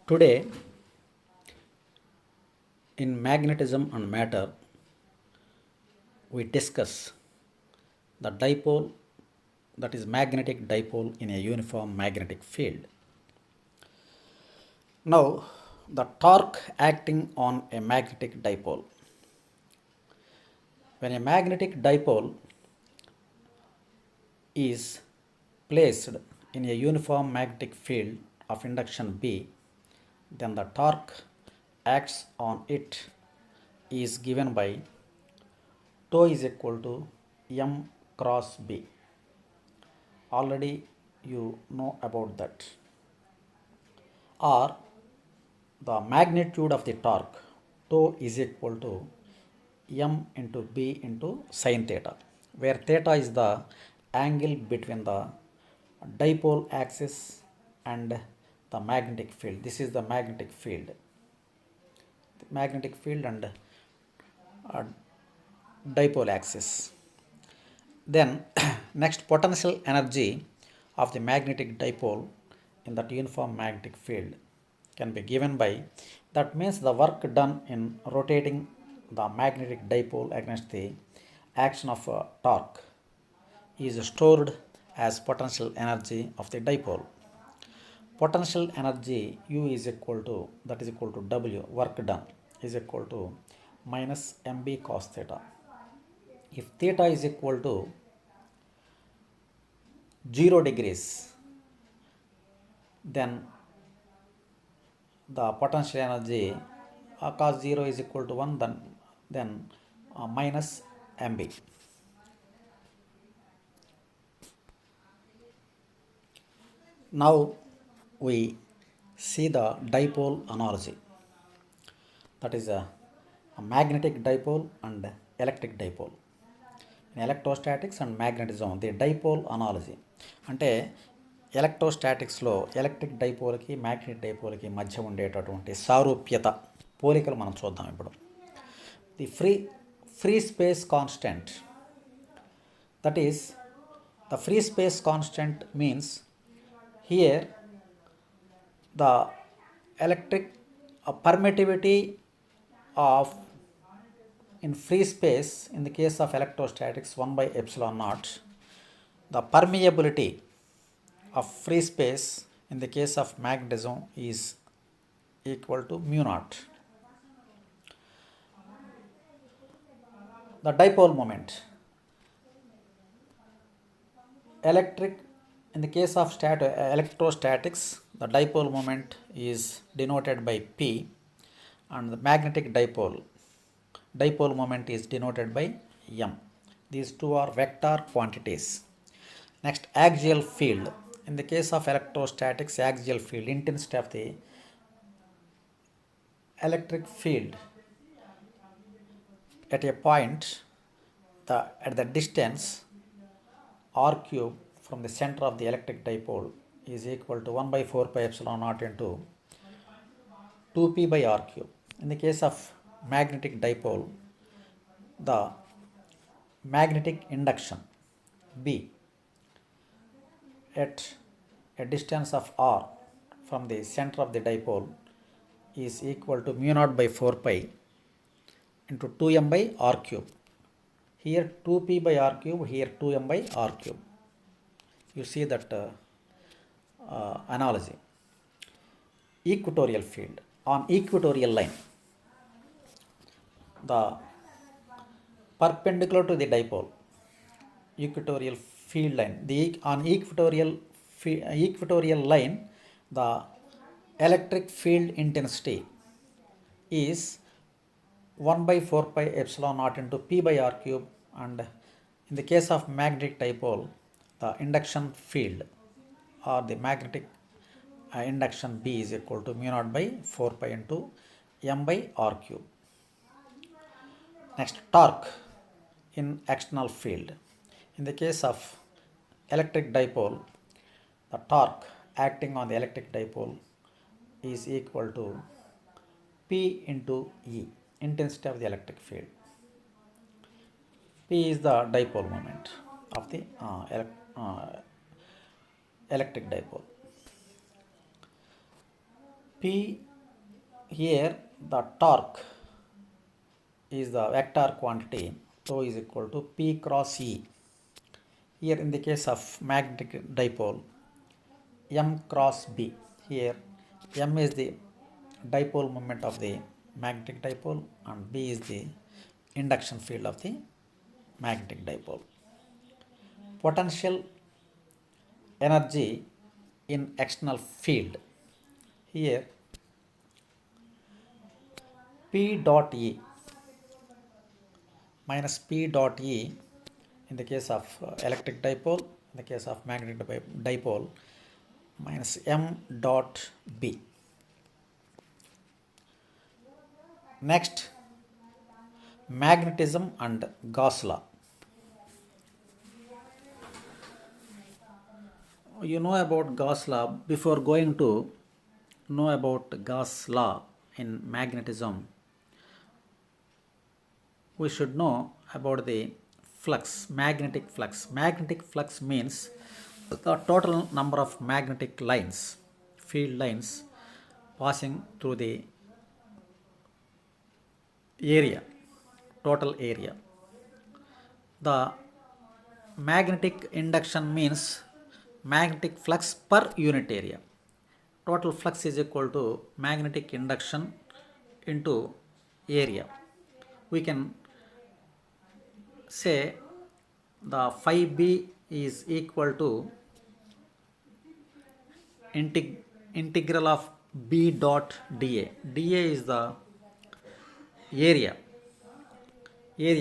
Today, in magnetism and matter, we discuss the dipole, that is magnetic dipole in a uniform magnetic field. Now, the torque acting on a magnetic dipole. When a magnetic dipole is placed in a uniform magnetic field of induction B, then the torque acts on it is given by tau is equal to m cross B. Already you know about that. Or the magnitude of the torque tau is equal to m into B into sin theta, where theta is the angle between the dipole axis and the magnetic field. This is the magnetic field. The magnetic field and dipole axis. Then next, potential energy of the magnetic dipole in that uniform magnetic field can be given by, that means the work done in rotating the magnetic dipole against the action of torque is stored as potential energy of the dipole. Potential energy U is equal to, that is equal to W, work done, is equal to minus mb cos theta. If theta is equal to 0 degrees, then the potential energy cos 0 is equal to 1, then minus mb. Now we see the dipole analogy, that is a magnetic dipole and electric dipole. In electrostatics and magnetism, the dipole analogy అంటే ఎలక్ట్రోస్టాటిక్స్లో electric డైపోల్కి magnetic డైపోల్కి మధ్య ఉండేటటువంటి సారూప్యత పోలికలు మనం చూద్దాం ఇప్పుడు. The free space constant, that is the free space constant means here the electric permittivity of in free space in the case of electrostatics 1 by epsilon naught. The permeability of free space in the case of magnetism is equal to mu naught. The dipole moment, electric in the case of electrostatics, the dipole moment is denoted by P, and the magnetic dipole moment is denoted by M. These two are vector quantities. Next, axial field. In the case of electrostatics, axial field, intensity of the electric field at a point, at the distance r cube from the center of the electric dipole is equal to 1 by 4 pi epsilon naught into 2p by r cube. In the case of magnetic dipole, the magnetic induction B at a distance of r from the center of the dipole is equal to mu naught by 4 pi into 2m by r cube. Here 2p by r cube, here 2m by r cube. You see that analogy. Equatorial field, on equatorial line, the perpendicular to the dipole, equatorial field line, on equatorial line, the electric field intensity is 1 by 4 pi epsilon naught into p by r cube, and in the case of magnetic dipole, the induction field or the magnetic induction B is equal to mu naught by 4 pi into m by r cube. Next, torque in external field. In the case of electric dipole, the torque acting on the electric dipole is equal to P into E, intensity of the electric field. P is the dipole moment of the electric dipole. P here the torque is the vector quantity, tau is equal to P cross E. Here in the case of magnetic dipole, M cross B. Here M is the dipole moment of the magnetic dipole and B is the induction field of the magnetic dipole. Potential energy in external field. Here P dot E minus P dot E in the case of electric dipole, in the case of magnetic dipole, minus M dot B. Next, magnetism and Gauss law. You know about Gauss law. Before going to know about Gauss law in magnetism, we should know about the flux, magnetic flux. Magnetic flux means the total number of magnetic lines, field lines passing through the area, total area. The magnetic induction means magnetic flux per unit area. Total flux is equal to magnetic induction into area. We can say the phi b is equal to integral of b dot dA. dA is the area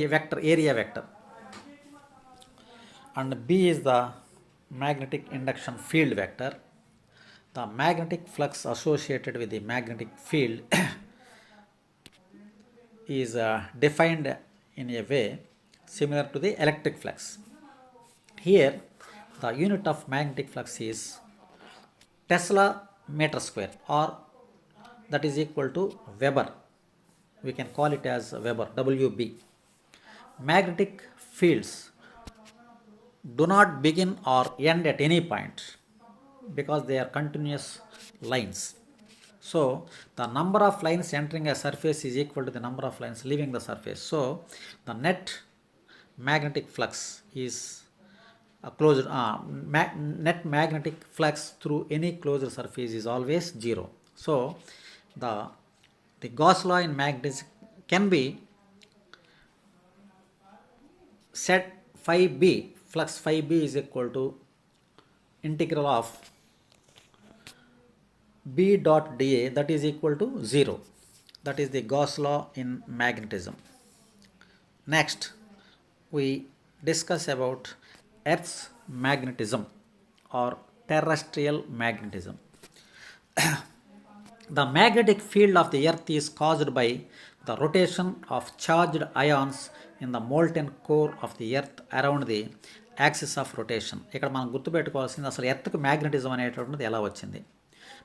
vector, and B is the magnetic induction field vector. The magnetic flux associated with the magnetic field is defined in a way similar to the electric flux. Here the unit of magnetic flux is Tesla meter square, or that is equal to Weber. We can call it as Weber, WB. Magnetic fields do not begin or end at any point because they are continuous lines. So the number of lines entering a surface is equal to the number of lines leaving the surface. So the net magnetic flux is net magnetic flux through any closed surface is always zero. So the Gauss law in magnetism can be set phi b, flux phi b is equal to integral of b dot dA, that is equal to 0. That is the Gauss law in magnetism. Next, we discuss about Earth's magnetism or terrestrial magnetism. The magnetic field of the Earth is caused by the rotation of charged ions in the molten core of the Earth around the axis of rotation. ఇక్కడ మనం గుర్తుపెట్టుకోవాల్సింది అసలు ఎర్త్కి magnetism అనేటటువంటిది ఎలా వచ్చింది.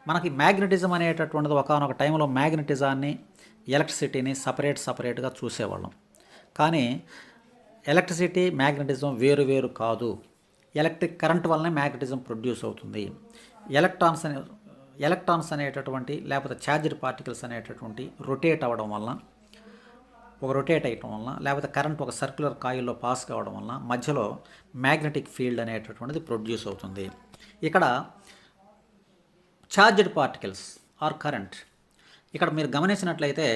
మనకి magnetism అనేటటువంటిది ఒకనొక టైంలో మ్యాగ్నెటిజాన్ని ఎలక్ట్రిసిటీని సపరేట్గా చూసేవాళ్ళం. కానీ ఎలక్ట్రిసిటీ మ్యాగ్నెటిజం వేరు కాదు. ఎలక్ట్రిక్ కరెంట్ వల్లనే మ్యాగ్నెటిజం ప్రొడ్యూస్ అవుతుంది. ఎలక్ట్రాన్స్ అనేటటువంటి లేకపోతే ఛార్జ్డ్ పార్టికల్స్ అనేటటువంటి రొటేట్ అవ్వడం వలన, లేకపోతే కరెంట్ ఒక సర్క్యులర్ కాయిల్లో పాస్ కావడం వలన మధ్యలో మ్యాగ్నెటిక్ ఫీల్డ్ అనేటటువంటిది ప్రొడ్యూస్ అవుతుంది. ఇక్కడ ఛార్జ్డ్ పార్టికల్స్ ఆర్ కరెంట్, ఇక్కడ మీరు గమనించినట్లయితే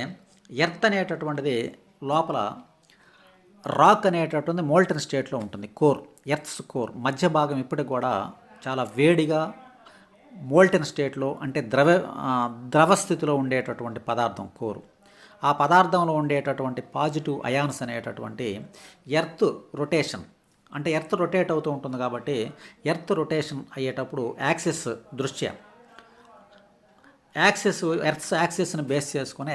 ఎర్త్ అనేటటువంటిది లోపల రాక్ అనేటటువంటి మోల్టన్ స్టేట్లో ఉంటుంది. ఎర్త్స్ కోర్ మధ్య భాగం ఇప్పటికి కూడా చాలా వేడిగా మోల్టన్ స్టేట్లో, అంటే ద్రవ స్థితిలో ఉండేటటువంటి పదార్థం కోరు. ఆ పదార్థంలో ఉండేటటువంటి పాజిటివ్ అయాన్స్ అనేటటువంటి ఎర్త్ రొటేషన్, అంటే ఎర్త్ రొటేట్ అవుతూ ఉంటుంది కాబట్టి ఎర్త్ రొటేషన్ అయ్యేటప్పుడు యాక్సిస్ దృష్ట్యా ఎర్త్ యాక్సిస్ని బేస్ చేసుకుని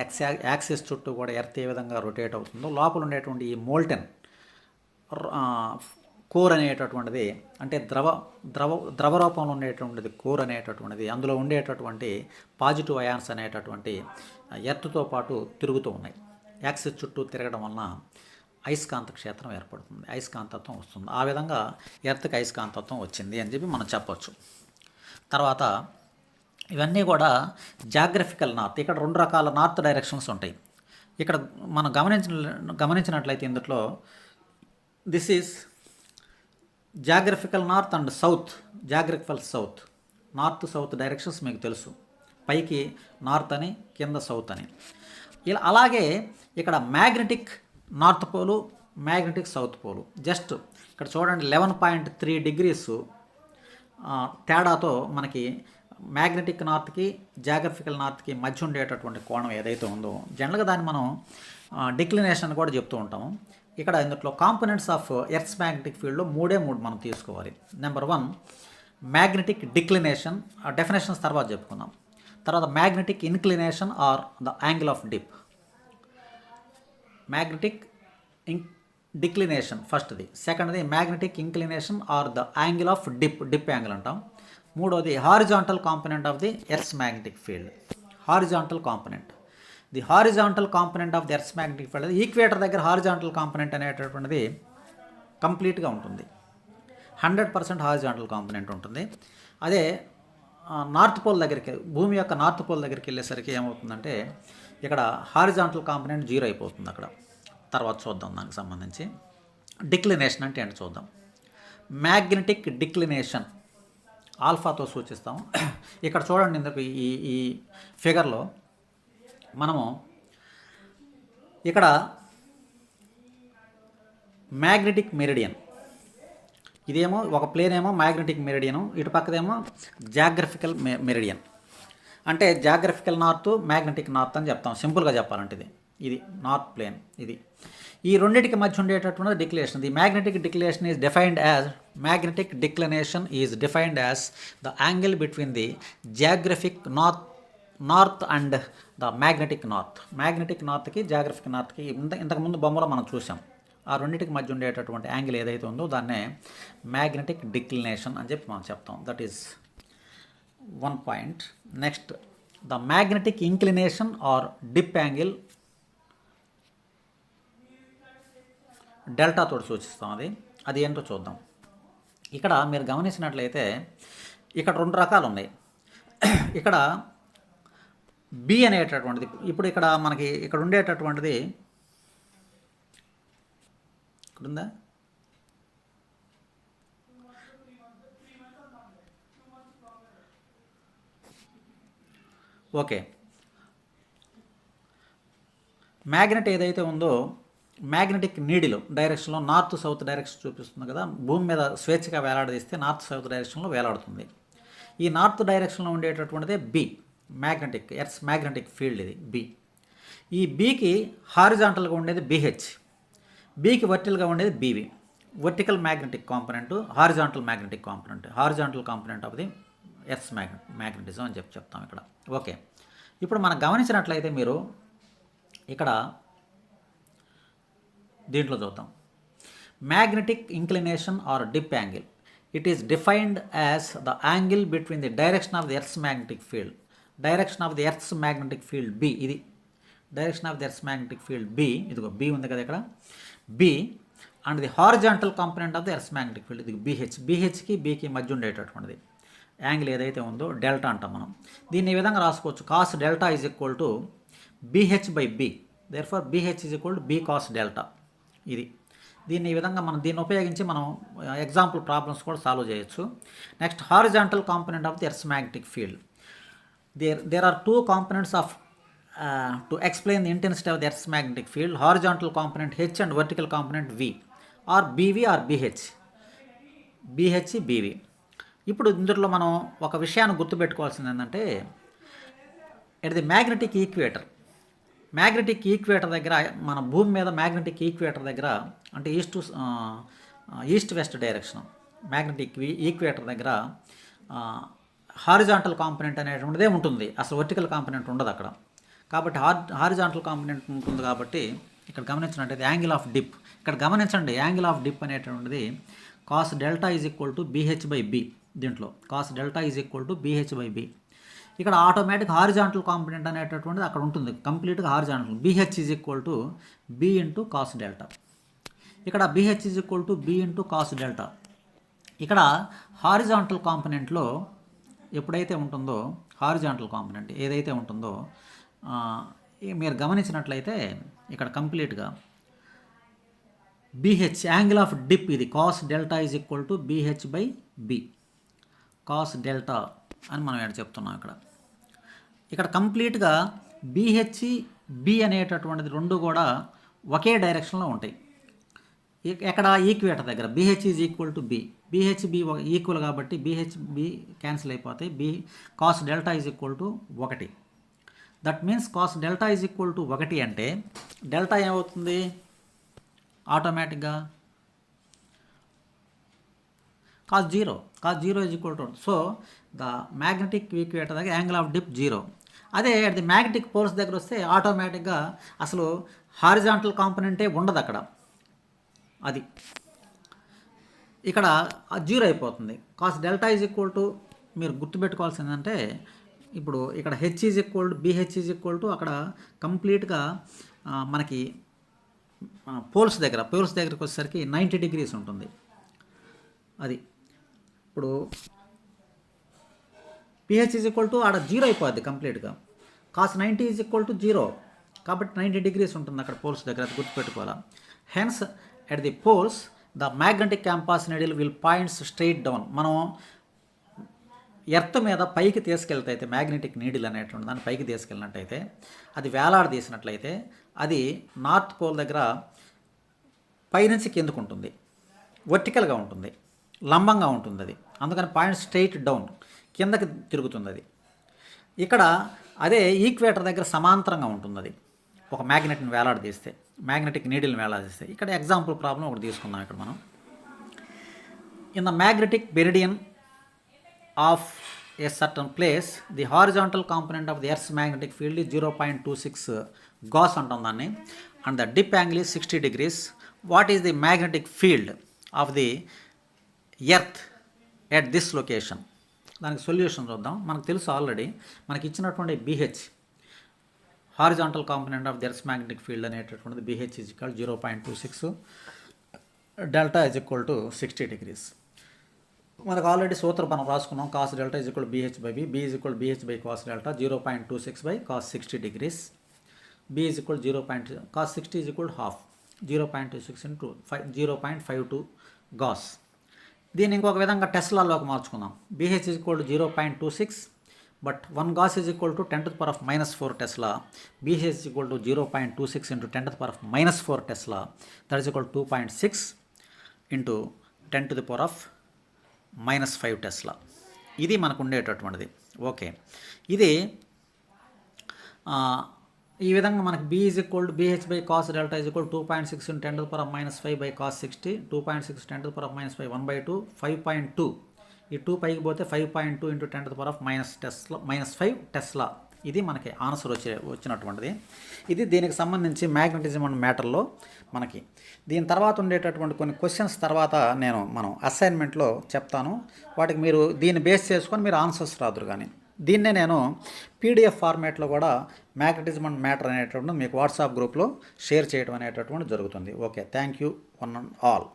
యాక్సిస్ చుట్టూ కూడా ఎర్త్ ఏ విధంగా రొటేట్ అవుతుందో లోపల ఉండేటువంటి ఈ మోల్టెన్ కోర్ అనేటటువంటిది, అంటే ద్రవ రూపంలో ఉండేటువంటిది కోర్ అనేటటువంటిది, అందులో ఉండేటటువంటి పాజిటివ్ అయాన్స్ అనేటటువంటి ఎర్త్తో పాటు తిరుగుతూ ఉన్నాయి. యాక్సిస్ చుట్టూ తిరగడం వలన అయస్కాంత క్షేత్రం ఏర్పడుతుంది, అయస్కాంతత్వం వస్తుంది. ఆ విధంగా ఎర్త్కి అయస్కాంతత్వం వచ్చింది అని చెప్పి మనం చెప్పవచ్చు. తర్వాత ఇవన్నీ కూడా జాగ్రఫికల్ నార్త్. ఇక్కడ 2 రకాల నార్త్ డైరెక్షన్స్ ఉంటాయి. ఇక్కడ మనం గమనించినట్లయితే ఇందులో this is geographical north and south. Geographical south, north south directions మీకు తెలుసు. పైకి నార్త్ అని, కింద సౌత్ అని. ఇలా అలాగే ఇక్కడ magnetic north pole, magnetic south pole. Just ఇక్కడ చూడండి 11.3 డిగ్రీస్ తేడాతో మనకి మ్యాగ్నెటిక్ నార్త్కి, జాగ్రఫికల్ నార్త్కి మధ్య ఉండేటటువంటి కోణం ఏదైతే ఉందో, జనరల్గా దాన్ని మనం డిక్లినేషన్ కూడా చెప్తూ ఉంటాము. ఇక్కడ ఇందులో కాంపోనెంట్స్ ఆఫ్ ఎర్త్స్ మ్యాగ్నెటిక్ ఫీల్డ్లో మూడు మనం తీసుకోవాలి. Number 1 magnetic declination. ఆ డెఫినేషన్స్ తర్వాత చెప్పుకుందాం. తర్వాత magnetic inclination or the angle of dip. Magnetic declination ఫస్ట్ది. సెకండ్ది magnetic inclination or the angle of dip angle అంటాం. మూడోది horizontal component of the earth's magnetic field. Horizontal component, the horizontal component of the earth's magnetic field. Equator దగ్గర horizontal component అనేటటువంటిది కంప్లీట్గా ఉంటుంది. 100% horizontal component ఉంటుంది. అదే నార్త్ పోల్ దగ్గరికి, భూమి యొక్క నార్త్ పోల్ దగ్గరికి వెళ్ళేసరికి ఏమవుతుందంటే ఇక్కడ హారిజాంటల్ కాంపోనెంట్ 0 అయిపోతుంది అక్కడ. తర్వాత చూద్దాం దానికి సంబంధించి. డిక్లినేషన్ అంటే ఏంటి చూద్దాం. మ్యాగ్నెటిక్ డిక్లినేషన్ ఆల్ఫాతో సూచిస్తాము. ఇక్కడ చూడండి, ఇందుకు ఈ ఫిగర్లో మనము ఇక్కడ మ్యాగ్నెటిక్ మెరిడియన్, ఇదేమో ఒక ప్లేన్ ఏమో మ్యాగ్నెటిక్ మెరిడియను, ఇటు పక్కదేమో జాగ్రఫికల్ మెరిడియన్. అంటే జాగ్రఫికల్ నార్త్, మ్యాగ్నెటిక్ నార్త్ అని చెప్తాం సింపుల్గా చెప్పాలంటే. ఇది నార్త్ ప్లేన్. ఇది ఈ రెండింటికి మధ్య ఉండేటటువంటి declination. The magnetic declination is defined as magnetic declination is defined as the angle between the geographic north and the magnetic north. Magnetic నార్త్కి, జాగ్రఫిక్ నార్త్కి ఇంతకుముందు బొమ్మలో మనం చూసాం. ఆ రెండింటికి మధ్య ఉండేటటువంటి యాంగిల్ ఏదైతే ఉందో దాన్నే మ్యాగ్నెటిక్ డిక్లినేషన్ అని చెప్పి మనం చెప్తాం. That is 1 point. Next, the magnetic inclination or dip angle delta తోటి సూచిస్తాం. అది ఏంటో చూద్దాం. ఇక్కడ మీరు గమనించినట్లయితే ఇక్కడ 2 రకాలు ఉన్నాయి. ఇక్కడ బి అనేటటువంటిది, ఇప్పుడు ఇక్కడ మనకి ఇక్కడ ఉండేటటువంటిది ఇక్కడ ఉందా, ఓకే. మ్యాగ్నెట్ ఏదైతే ఉందో, మ్యాగ్నెటిక్ నీడిల్ డైరెక్షన్లో నార్త్ సౌత్ డైరెక్షన్ చూపిస్తుంది కదా. భూమి మీద స్వేచ్ఛగా వేలాడదీస్తే నార్త్ సౌత్ డైరెక్షన్లో వేలాడుతుంది. ఈ నార్త్ డైరెక్షన్లో ఉండేటటువంటిదే B, magnetic earth's magnetic field. ఇది బి. ఈ బికి హారిజాంటల్గా ఉండేది బిహెచ్, బికి వర్టికల్గా ఉండేది BV. Vertical magnetic component, horizontal magnetic component. Horizontal component of the earth's magnetism అని చెప్తాం ఇక్కడ. ఓకే. ఇప్పుడు మనం గమనించినట్లయితే మీరు ఇక్కడ దీంట్లో చూద్దాం. Magnetic inclination or dip angle, it is defined as the angle between the direction of the earth's magnetic field. Direction of the earth's magnetic field B. ఇది direction of the earth's magnetic field B. ఇదిగో B ఉంది కదా ఇక్కడ, B. And the horizontal component of the earth's magnetic field ఇది BH. బిహెచ్కి బికి మధ్య ఉండేటటువంటిది యాంగిల్ ఏదైతే ఉందో డెల్టా అంటాం మనం. దీన్ని ఈ విధంగా రాసుకోవచ్చు. Cos delta is equal to BH by B. Therefore BH is equal to B cos delta. ఇది దీన్ని ఈ విధంగా మనం దీన్ని ఉపయోగించి మనం ఎగ్జాంపుల్ ప్రాబ్లమ్స్ కూడా సాల్వ్ చేయొచ్చు. Next, horizontal component of the earth's magnetic field. There are 2 components of to explain the intensity of the earth's magnetic field. Horizontal component H and vertical component V or BV or BH. BH BV. ఇప్పుడు ఇందులో మనం ఒక విషయాన్ని గుర్తుపెట్టుకోవాల్సింది ఏంటంటే, at the magnetic equator, magnetic equator దగ్గర, మన భూమి మీద మ్యాగ్నెటిక్ ఈక్వేటర్ దగ్గర, అంటే east west direction magnetic equator దగ్గర హారిజాంటల్ కాంపోనెంట్ అనేటువంటిదే ఉంటుంది. అసలు వర్టికల్ కాంపోనెంట్ ఉండదు అక్కడ. కాబట్టి హారిజాంటల్ కాంపోనెంట్ ఉంటుంది. కాబట్టి ఇక్కడ గమనించినట్టయితే యాంగిల్ ఆఫ్ డిప్, ఇక్కడ గమనించండి, యాంగిల్ ఆఫ్ డిప్ అనేటువంటిది cos delta is equal to BH by B. దీంట్లో cos delta is equal to BH by B. ఇక్కడ ఆటోమేటిక్ హారిజాంటల్ కాంపోనెంట్ అనేటటువంటిది అక్కడ ఉంటుంది, కంప్లీట్గా horizontal. BH is equal to B into cos delta. ఇక్కడ BH is equal to B into cos delta. ఇక్కడ horizontal కాంపోనెంట్లో ఎప్పుడైతే ఉంటుందో హారిజాంటల్ కాంపోనెంట్ ఏదైతే ఉంటుందో మీరు గమనించినట్లయితే ఇక్కడ కంప్లీట్గా బీహెచ్ యాంగిల్ ఆఫ్ డిప్ ఇది cos delta is equal to BH by B, cos delta అని మనం ఇక్కడ చెప్తున్నాం. ఇక్కడ కంప్లీట్గా బీహెచ్ బి అనేటటువంటిది రెండు కూడా ఒకే డైరెక్షన్లో ఉంటాయి. ఎక్కడ ఈక్వేటర్ దగ్గర BH is equal to B, BH B equal కాబట్టి బీహెచ్ బి క్యాన్సిల్ అయిపోతాయి. Cos delta is equal to 1. That means cos delta is equal to 1 అంటే డెల్టా ఏమవుతుంది ఆటోమేటిక్గా cos zero is equal to. So the magnetic equator దగ్గర angle of dip 0. అదే at the magnetic poles దగ్గర వస్తే ఆటోమేటిక్గా అసలు హారిజాంటల్ కాంపోనెంటే ఉండదు అక్కడ. అది ఇక్కడ 0 అయిపోతుంది. Cos delta is equal to మీరు గుర్తుపెట్టుకోవాల్సిందంటే ఇప్పుడు ఇక్కడ H is equal to BH is equal to అక్కడ కంప్లీట్గా మనకి పోల్స్ దగ్గరికి వచ్చేసరికి 90 degrees ఉంటుంది. అది ఇప్పుడు పిహెచ్ ఈజ్ ఈక్వల్ టు ఆడ 0 అయిపోద్ది కంప్లీట్గా. కాస్ 90 ఈజ్ ఈక్వల్ టు 0 కాబట్టి 90 degrees ఉంటుంది అక్కడ పోల్స్ దగ్గర, అది గుర్తుపెట్టుకోవాలా. Hence at the poles the magnetic compass needle will points straight down. మనం ఎర్త్ మీద పైకి తీసుకెళ్తే మ్యాగ్నెటిక్ నీడిల్ అనేటువంటి దాన్ని పైకి తీసుకెళ్ళినట్టయితే అది వేలాడదీసినట్లయితే అది నార్త్ పోల్ దగ్గర పైనుంచి కిందకు ఉంటుంది, వర్టికల్గా ఉంటుంది, లంబంగా ఉంటుంది. అది అందుకని పాయింట్ స్ట్రైట్ డౌన్ కిందకి తిరుగుతుంది. అది ఇక్కడ అదే ఈక్వేటర్ దగ్గర సమాంతరంగా ఉంటుంది. అది ఒక మ్యాగ్నెట్ని వేలాడదీస్తే, మ్యాగ్నెటిక్ నీడిల్ని వేలాడదీస్తే. ఇక్కడ ఎగ్జాంపుల్ ప్రాబ్లం ఒకటి తీసుకుందాం. ఇక్కడ మనం in the magnetic meridian of a certain place the horizontal component of the earth's magnetic field is 0.26 gauss అంటాం దాన్ని, and the dip angle is 60 degrees. What is the magnetic field of the earth at this location? దానికి solution చూద్దాం. మనకు తెలుసు already మనకి ఇచ్చినటువంటి BH horizontal component of the earth's magnetic field అనేటటువంటిది BH is equal 0.26, delta is equal to 60 degrees. మనకు already సూత్రం మనం రాసుకున్నాం. Cos delta is equal BH by B, B is equal BH by cos delta 0.26 by cos 60 degrees. B is equal 0. Cos 60 is equal half, 0.26 into 0.52 gauss. దీన్ని ఇంకొక విధంగా టెస్లాలోకి మార్చుకుందాం. BH is equal to 0.26, but 1 gauss is equal to 10⁻⁻4 tesla. BH is equal to 0.26 into 10⁻⁻4 tesla, that is equal 2.6 into 10⁻⁻5 Tesla. ఇది మనకు ఉండేటటువంటిది. Okay, ఇది ఈ విధంగా మనకి B is equal to BH by cos delta is equal 2.6 into 10⁻⁻5 by cos 60, 2.6 10⁻⁻5 1/2, 5.2. ఈ 2 పైకి పోతే 5.2 ఇంటూ 10⁻⁻5 టెస్లా. ఇది మనకి ఆన్సర్ వచ్చినటువంటిది. ఇది దీనికి సంబంధించి మ్యాగ్నెటిజం అండ్ మ్యాటర్లో మనకి. దీని తర్వాత ఉండేటటువంటి కొన్ని క్వశ్చన్స్ తర్వాత మనం అసైన్మెంట్లో చెప్తాను. వాటికి మీరు దీన్ని బేస్ చేసుకొని మీరు ఆన్సర్స్ రాదురు. కానీ దీన్నే నేను పీడిఎఫ్ ఫార్మేట్లో కూడా మ్యాగ్నెటిజం అండ్ మ్యాటర్ అనేటటువంటి మీకు వాట్సాప్ గ్రూప్లో షేర్ చేయడం అనేటటువంటి జరుగుతుంది. Okay, thank you one and all.